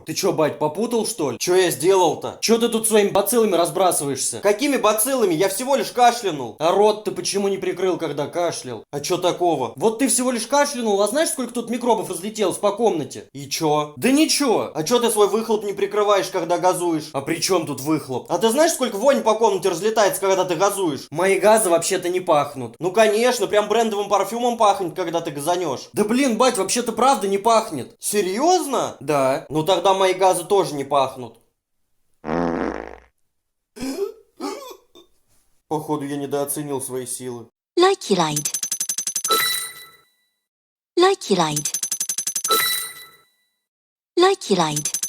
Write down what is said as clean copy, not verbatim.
Ты чё, бать, попутал, что ли? Чё я сделал-то? Чё ты тут своими бациллами разбрасываешься? Какими бациллами? Я всего лишь кашлянул. А рот ты почему не прикрыл, когда кашлял? А чё такого? Вот ты всего лишь кашлянул, а знаешь, сколько тут микробов разлетелось по комнате? И чё? Да ничего. А чё ты свой выхлоп не прикрываешь, когда газуешь? А при чем тут выхлоп? А ты знаешь, сколько вонь по комнате разлетается, когда ты газуешь? Мои газы вообще-то не пахнут. Ну конечно, прям брендовым парфюмом пахнет, когда ты газанешь. Да блин, бать, вообще-то правда не пахнет. Серьезно? Да. Ну тогда мои газы тоже не пахнут. Походу, я недооценил свои силы. Likey light. Likey light. Likey light.